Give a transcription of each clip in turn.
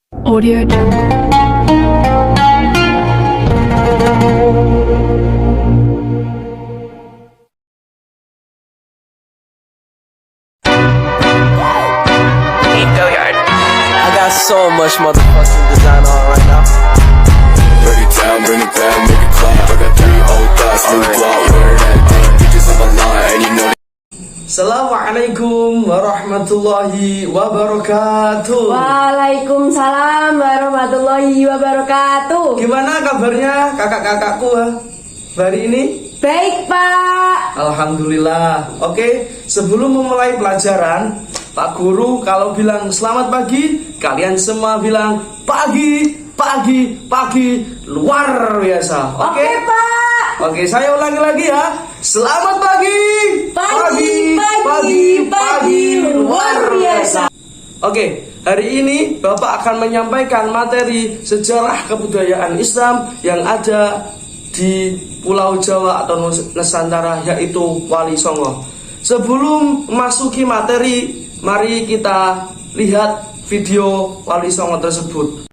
Audio Jungle. I got so much motherfucking design on right now. Bring it down, bring it back, make it clap. I got 3 old thoughts, new block, wear that thing. Bitches on my line, and you know. Assalamualaikum warahmatullahi wabarakatuh. Waalaikumsalam warahmatullahi wabarakatuh. Gimana kabarnya kakak-kakakku hari ini? Baik, Pak. Alhamdulillah. Oke, sebelum memulai pelajaran, Pak Guru kalau bilang selamat pagi, kalian semua bilang pagi, pagi, pagi. Luar biasa. Oke, Pak. Oke, saya ulangi lagi ya. Selamat pagi. Pagi, luar biasa. Oke, hari ini Bapak akan menyampaikan materi sejarah kebudayaan Islam yang ada di Pulau Jawa atau Nusantara, yaitu Wali Songo. Sebelum memasuki materi, mari kita lihat video Wali Songo tersebut.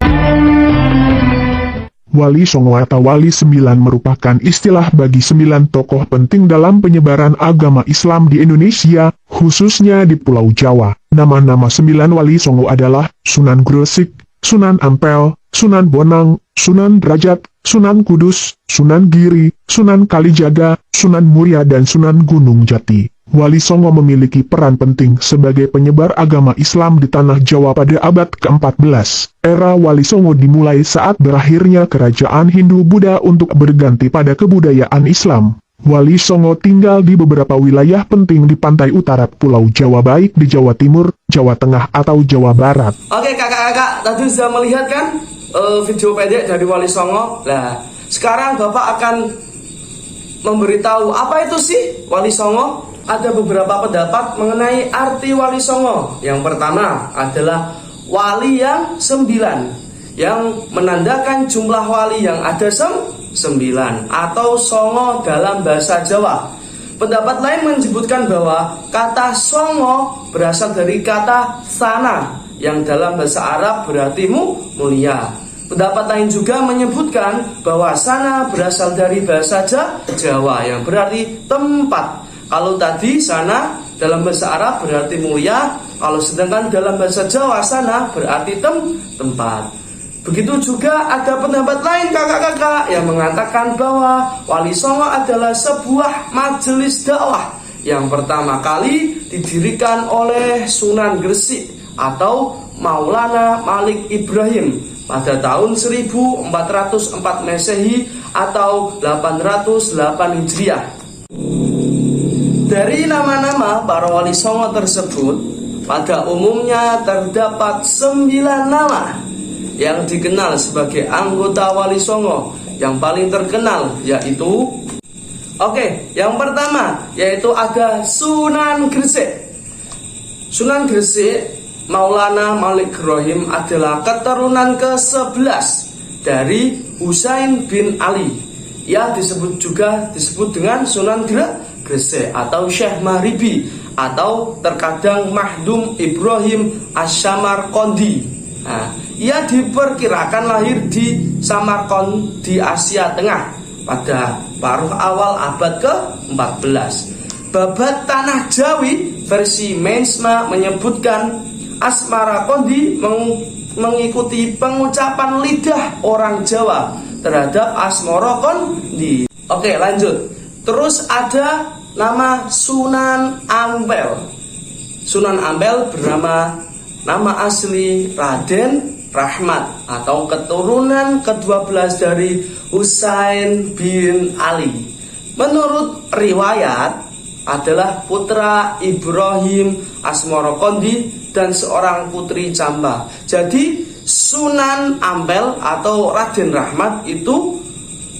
Wali Songo atau Wali Sembilan merupakan istilah bagi 9 tokoh penting dalam penyebaran agama Islam di Indonesia, khususnya di Pulau Jawa. Nama-nama 9 Wali Songo adalah Sunan Gresik, Sunan Ampel, Sunan Bonang, Sunan Derajat, Sunan Kudus, Sunan Giri, Sunan Kalijaga, Sunan Muria dan Sunan Gunung Jati. Wali Songo memiliki peran penting sebagai penyebar agama Islam di tanah Jawa pada abad ke-14. Era Wali Songo dimulai saat berakhirnya kerajaan Hindu-Buddha untuk berganti pada kebudayaan Islam. Wali Songo tinggal di beberapa wilayah penting di pantai utara Pulau Jawa, baik di Jawa Timur, Jawa Tengah atau Jawa Barat. Oke kakak-kakak, tadi sudah melihat kan video pendek dari Wali Songo. Nah, sekarang Bapak akan memberitahu apa itu sih Wali Songo. Ada beberapa pendapat mengenai arti Wali Songo. Yang pertama adalah wali yang 9, yang menandakan jumlah wali yang ada 9 atau Songo dalam bahasa Jawa. Pendapat lain menyebutkan bahwa kata Songo berasal dari kata sana, yang dalam bahasa Arab berarti mulia. Pendapat lain juga menyebutkan bahwa sana berasal dari bahasa Jawa yang berarti tempat. Kalau tadi sana dalam bahasa Arab berarti mulia, kalau sedangkan dalam bahasa Jawa sana berarti tempat. Begitu juga ada pendapat lain kakak-kakak yang mengatakan bahwa Wali Songo adalah sebuah majelis dakwah yang pertama kali didirikan oleh Sunan Gresik atau Maulana Malik Ibrahim pada tahun 1404 Masehi atau 808 Hijriah. Dari nama-nama para Wali Songo tersebut, pada umumnya terdapat 9 nama yang dikenal sebagai anggota Wali Songo. Yang paling terkenal yaitu yang pertama yaitu ada Sunan Gresik. Sunan Gresik Maulana Malik Ibrahim adalah keturunan ke-11 dari Husain bin Ali. Ia disebut dengan Sunan Gresik atau Syekh Mahribi atau terkadang Mahdum Ibrahim Asy-Samarqandi. Nah, ia diperkirakan lahir di Samarkand di Asia Tengah pada paruh awal abad ke-14. Babat Tanah Jawi versi Mensma menyebutkan Asmaraqandi mengikuti pengucapan lidah orang Jawa terhadap Asmaraqandi. Oke, lanjut. Terus ada nama Sunan Ampel. Sunan Ampel bernama nama asli Raden Rahmat atau keturunan ke-12 dari Husain bin Ali. Menurut riwayat adalah putra Ibrahim Asmaraqandi dan seorang putri Jamba. Jadi Sunan Ampel atau Raden Rahmat itu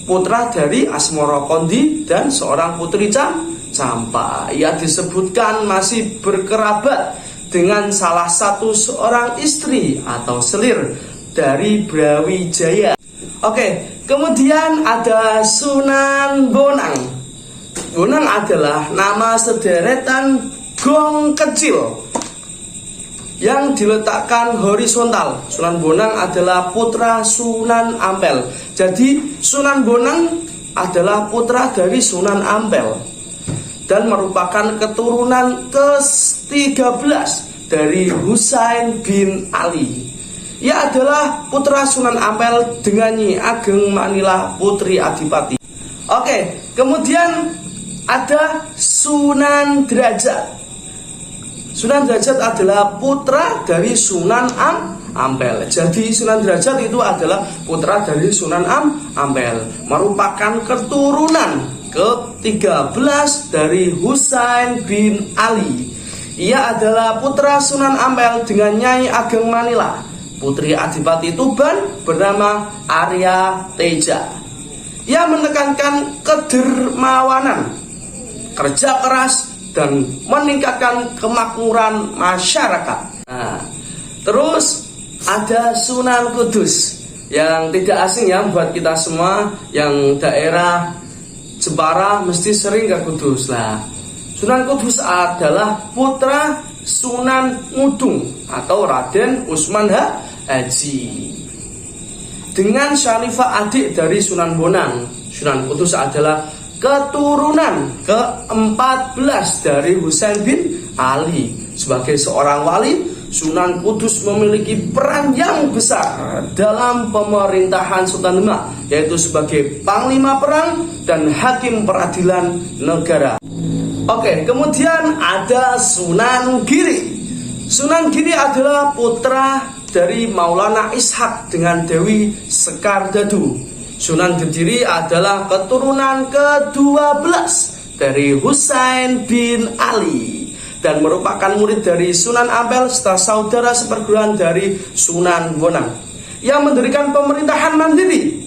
putra dari Asmaraqandi dan seorang putri Jamba. Ia disebutkan masih berkerabat dengan salah satu seorang istri atau selir dari Brawijaya. Kemudian ada Sunan Bonang. Bonang adalah nama sederetan gong kecil. yang diletakkan horizontal. Sunan Bonang adalah putra Sunan Ampel. Jadi Sunan Bonang adalah putra dari Sunan Ampel dan merupakan keturunan ke-13 dari Husain bin Ali. Ia adalah putra Sunan Ampel dengan Nyi Ageng Manila Putri Adipati. Oke, kemudian ada Sunan Derajat. Sunan Derajat adalah putra dari Sunan Ampel. Jadi Sunan Derajat itu adalah putra dari Sunan Ampel, merupakan keturunan ke-13 dari Husain bin Ali. Ia adalah putra Sunan Ampel dengan Nyai Ageng Manila Putri Adipati Tuban bernama Arya Teja. Ia menekankan kedermawanan, kerja keras, dan meningkatkan kemakmuran masyarakat. Nah, terus ada Sunan Kudus yang tidak asing ya buat kita semua yang daerah Jepara mesti sering ke Kudus. Nah, Sunan Kudus adalah putra Sunan Ngudung atau Raden Usman Haji dengan Syarifah adik dari Sunan Bonang. Sunan Kudus adalah keturunan ke-14 dari Husain bin Ali. Sebagai seorang wali, Sunan Kudus memiliki peran yang besar dalam pemerintahan Sultan Demak, yaitu sebagai panglima perang dan hakim peradilan negara. Oke, kemudian ada Sunan Giri. Sunan Giri adalah putra dari Maulana Ishak dengan Dewi Sekardadu. Sunan Giri adalah keturunan ke-12 dari Husain bin Ali dan merupakan murid dari Sunan Ampel serta saudara seperguruan dari Sunan Bonang yang mendirikan pemerintahan mandiri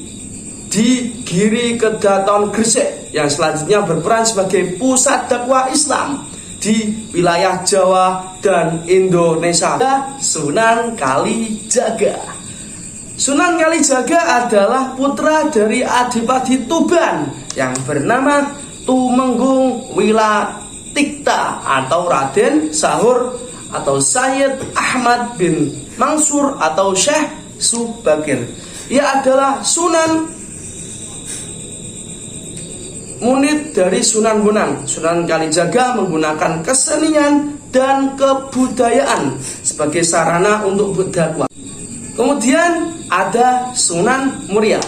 di Giri Kedaton Gresik yang selanjutnya berperan sebagai pusat dakwah Islam di wilayah Jawa dan Indonesia. Sunan Kalijaga. Sunan Kalijaga adalah putra dari Adipati Tuban yang bernama Tumenggung Wilatikta atau Raden Sahur atau Sayyid Ahmad bin Mansur atau Syekh Subakir. Ia adalah Sunan Munid dari Sunan Bonang. Sunan Kalijaga menggunakan kesenian dan kebudayaan sebagai sarana untuk berdakwah. Kemudian ada Sunan Muria.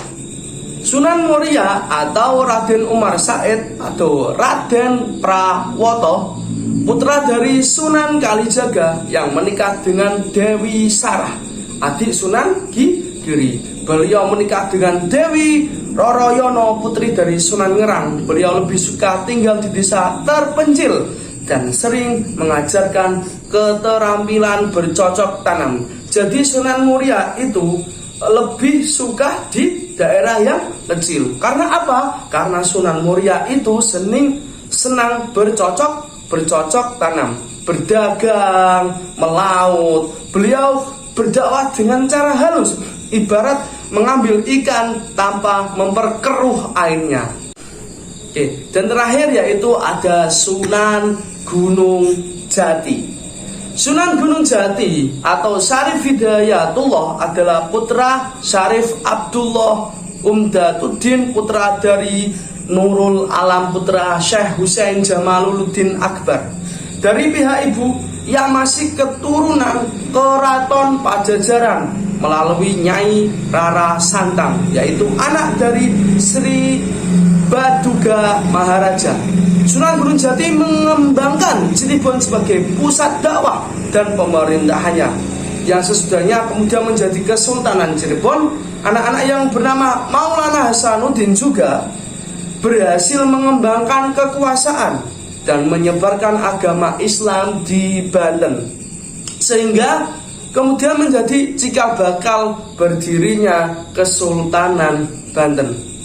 Sunan Muria atau Raden Umar Said atau Raden Prawoto, putra dari Sunan Kalijaga yang menikah dengan Dewi Sarah, adik Sunan Giri. Beliau menikah dengan Dewi Roroyono, putri dari Sunan Ngerang. Beliau lebih suka tinggal di desa terpencil dan sering mengajarkan keterampilan bercocok tanam. Jadi Sunan Muria itu lebih suka di daerah yang kecil. Karena apa? Karena Sunan Muria itu senang bercocok tanam, berdagang, melaut. Beliau berdakwah dengan cara halus, ibarat mengambil ikan tanpa memperkeruh airnya. Oke, dan terakhir yaitu ada Sunan Gunung Jati. Sunan Gunung Jati atau Syarif Hidayatullah adalah putra Syarif Abdullah Umdatuddin, putra dari Nurul Alam, putra Syekh Husain Jamaluddin Akbar. Dari pihak ibu, ia masih keturunan Keraton Pajajaran melalui Nyai Rara Santang, yaitu anak dari Sri Baduga Maharaja. Sunan Gunung Jati mengembangkan Cirebon sebagai pusat dakwah dan pemerintahannya, yang sesudahnya kemudian menjadi Kesultanan Cirebon. Anak-anak yang bernama Maulana Hasanuddin juga berhasil mengembangkan kekuasaan dan menyebarkan agama Islam di Banten, sehingga kemudian menjadi cikal bakal berdirinya Kesultanan Banten.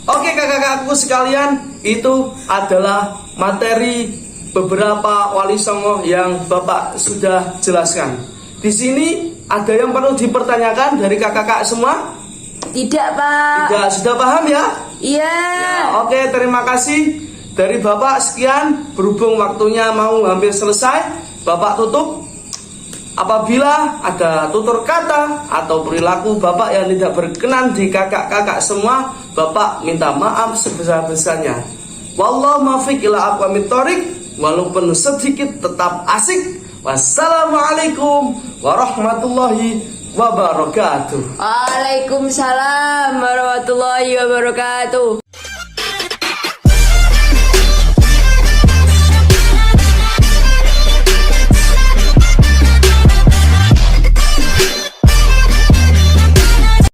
Oke kakak-kakakku sekalian, itu adalah materi beberapa wali songo yang Bapak sudah jelaskan. Di sini ada yang perlu dipertanyakan dari kakak-kakak semua? Tidak, Pak. Tidak, sudah paham ya? Iya. Ya, oke, terima kasih. Dari Bapak sekian, berhubung waktunya mau hampir selesai, Bapak tutup. Apabila ada tutur kata atau perilaku Bapak yang tidak berkenan di kakak-kakak semua, Bapak minta maaf sebesar-besarnya. Wallahu muwaffiq ila aqwamit thoriq, walaupun sedikit tetap asik. Wassalamualaikum warahmatullahi wabarakatuh. Waalaikumsalam warahmatullahi wabarakatuh.